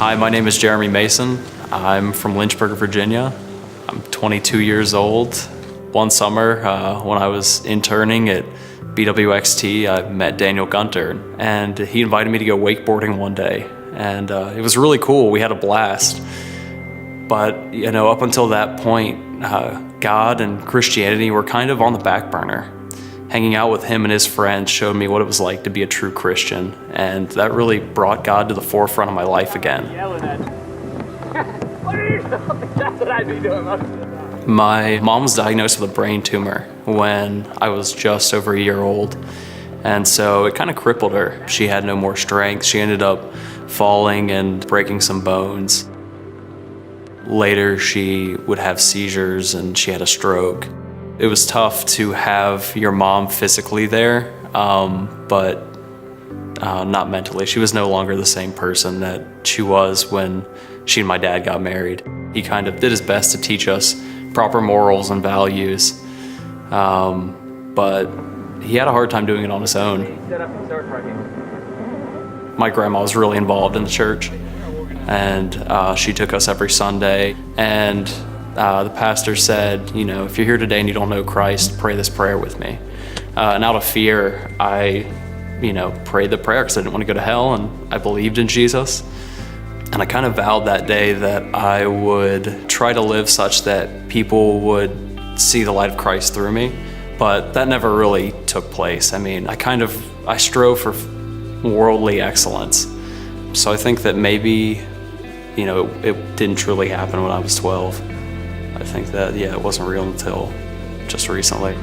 Hi, my name is Jeremy Mason. I'm from Lynchburg, Virginia. I'm 22 years old. One summer when I was interning at BWXT, I met Daniel Gunter, and he invited me to go wakeboarding one day. And it was really cool. We had a blast. But, up until that point, God and Christianity were kind of on the back burner. Hanging out with him and his friends showed me what it was like to be a true Christian, and that really brought God to the forefront of my life again. That's what I'd be doing most of the time. My mom was diagnosed with a brain tumor when I was just over a year old, and so it kind of crippled her. She had no more strength. She ended up falling and breaking some bones. Later, she would have seizures and she had a stroke. It was tough to have your mom physically there, but not mentally. She was no longer the same person that she was when she and my dad got married. He kind of did his best to teach us proper morals and values, but he had a hard time doing it on his own. My grandma was really involved in the church, and she took us every Sunday, and the pastor said, if you're here today and you don't know Christ, pray this prayer with me. And out of fear, I, prayed the prayer because I didn't want to go to hell, and I believed in Jesus. And I kind of vowed that day that I would try to live such that people would see the light of Christ through me. But that never really took place. I strove for worldly excellence. So I think that maybe, it didn't truly happen when I was 12. I think that, it wasn't real until just recently.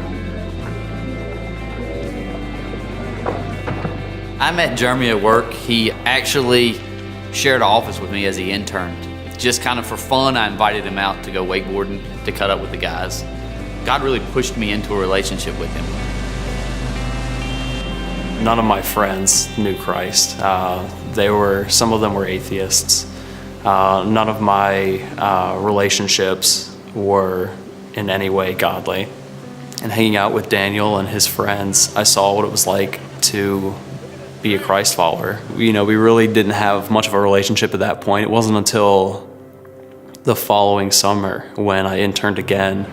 I met Jeremy at work. He actually shared an office with me as he interned. Just kind of for fun, I invited him out to go wakeboarding, to cut up with the guys. God really pushed me into a relationship with him. None of my friends knew Christ. Some of them were atheists. None of my relationships were in any way godly. And hanging out with Daniel and his friends, I saw what it was like to be a Christ follower. We really didn't have much of a relationship at that point. It wasn't until the following summer when I interned again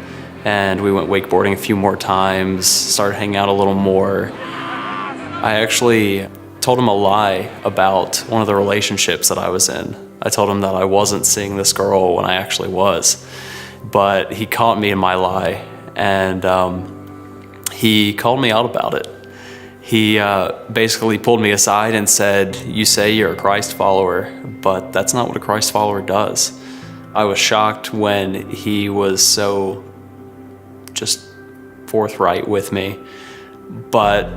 and we went wakeboarding a few more times, started hanging out a little more. I actually told him a lie about one of the relationships that I was in. I told him that I wasn't seeing this girl when I actually was. But he caught me in my lie, and he called me out about it. He basically pulled me aside and said, "You say you're a Christ follower, but that's not what a Christ follower does." I was shocked when he was so just forthright with me. But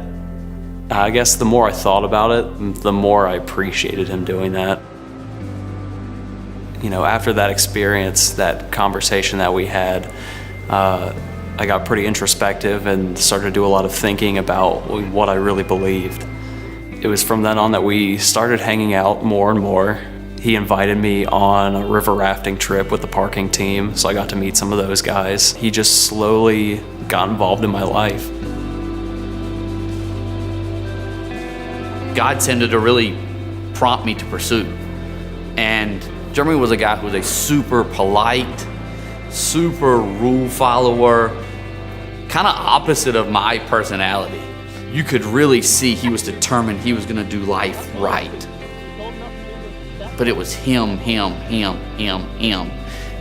I guess the more I thought about it, the more I appreciated him doing that. After that experience, that conversation that we had, I got pretty introspective and started to do a lot of thinking about what I really believed. It was from then on that we started hanging out more and more. He invited me on a river rafting trip with the parking team, so I got to meet some of those guys. He just slowly got involved in my life. God tended to really prompt me to pursue. And Jeremy was a guy who was a super polite, super rule follower, kind of opposite of my personality. You could really see he was determined he was gonna do life right. But it was him.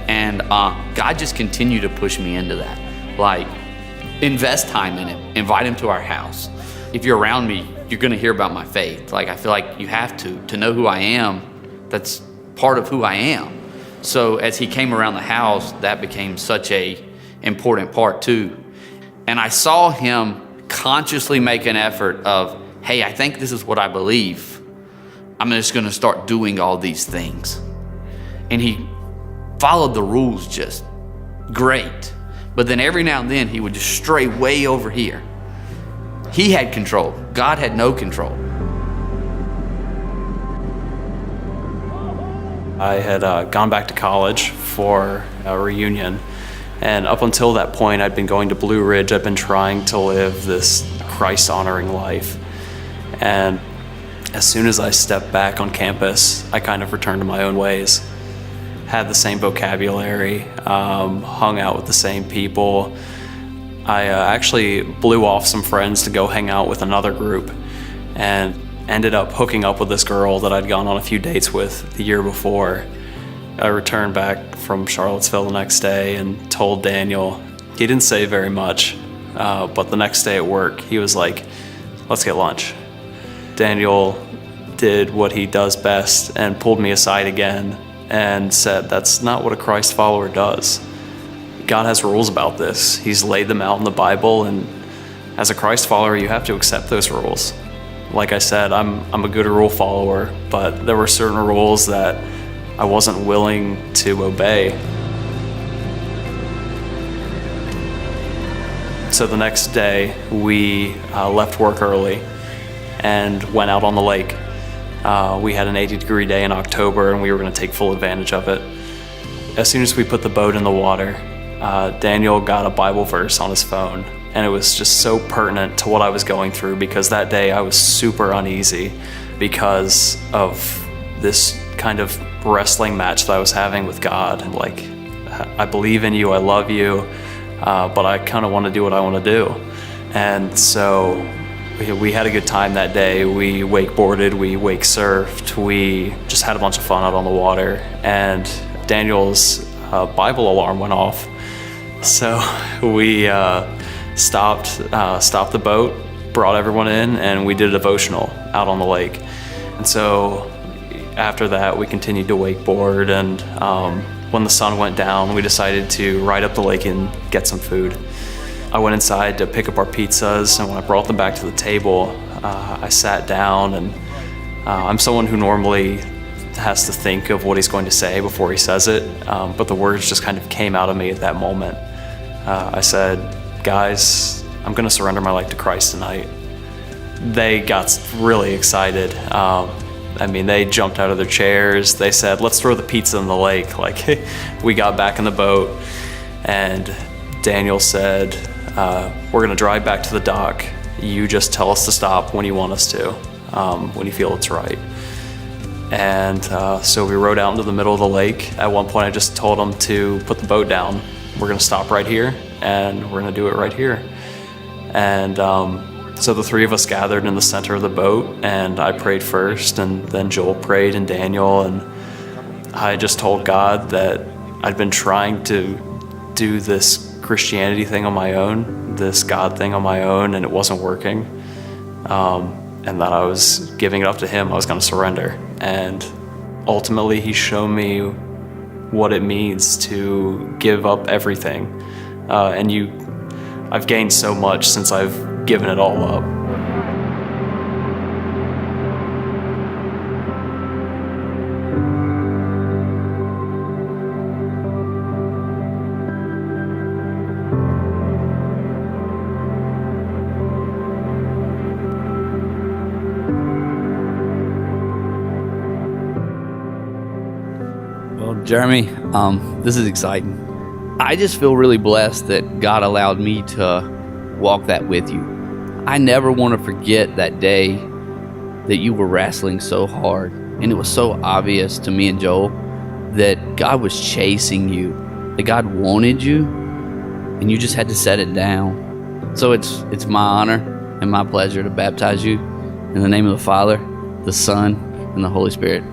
And God just continued to push me into that. Like, invest time in it, invite him to our house. If you're around me, you're gonna hear about my faith. Like, I feel like you have to know who I am. That's part of who I am. So as he came around the house, that became such a important part too. And I saw him consciously make an effort of, hey, I think this is what I believe. I'm just gonna start doing all these things. And he followed the rules just great. But then every now and then he would just stray way over here. He had control. God had no control. I had gone back to college for a reunion, and up until that point I'd been going to Blue Ridge. I'd been trying to live this Christ-honoring life, and As soon as I stepped back on campus, I kind of returned to my own ways. Had the same vocabulary, hung out with the same people. I actually blew off some friends to go hang out with another group and ended up hooking up with this girl that I'd gone on a few dates with the year before. I returned back from Charlottesville the next day and told Daniel. He didn't say very much, but the next day at work, he was like, "Let's get lunch." Daniel did what he does best and pulled me aside again and said, "That's not what a Christ follower does. God has rules about this. He's laid them out in the Bible, and as a Christ follower, you have to accept those rules." Like I said, I'm a good rule follower, but there were certain rules that I wasn't willing to obey. So the next day, we left work early and went out on the lake. We had an 80-degree day in October, and we were going to take full advantage of it. As soon as we put the boat in the water, Daniel got a Bible verse on his phone, and it was just so pertinent to what I was going through, because that day I was super uneasy because of this kind of wrestling match that I was having with God. Like, I believe in you, I love you, but I kind of want to do what I want to do. And so we had a good time that day. We wakeboarded, we wake surfed, we just had a bunch of fun out on the water, and Daniel's Bible alarm went off. So we stopped the boat, brought everyone in, and we did a devotional out on the lake. And so after that, we continued to wakeboard, and when the sun went down, we decided to ride up the lake and get some food. I went inside to pick up our pizzas, and when I brought them back to the table, I sat down, and I'm someone who normally has to think of what he's going to say before he says it, but the words just kind of came out of me at that moment. I said, "Guys, I'm going to surrender my life to Christ tonight." They got really excited. They jumped out of their chairs. They said, "Let's throw the pizza in the lake." Like, we got back in the boat, and Daniel said, "We're going to drive back to the dock. You just tell us to stop when you want us to, when you feel it's right." And so we rode out into the middle of the lake. At one point, I just told him to put the boat down. We're going to stop right here, and we're going to do it right here. And so the three of us gathered in the center of the boat, and I prayed first, and then Joel prayed, and Daniel, and I just told God that I'd been trying to do this Christianity thing on my own, this God thing on my own, and it wasn't working, and that I was giving it up to Him. I was going to surrender, and ultimately He showed me what it means to give up everything, I've gained so much since I've given it all up. Well, Jeremy, this is exciting. I just feel really blessed that God allowed me to walk that with you. I never want to forget that day that you were wrestling so hard, and it was so obvious to me and Joel that God was chasing you, that God wanted you, and you just had to set it down. So it's my honor and my pleasure to baptize you in the name of the Father, the Son, and the Holy Spirit.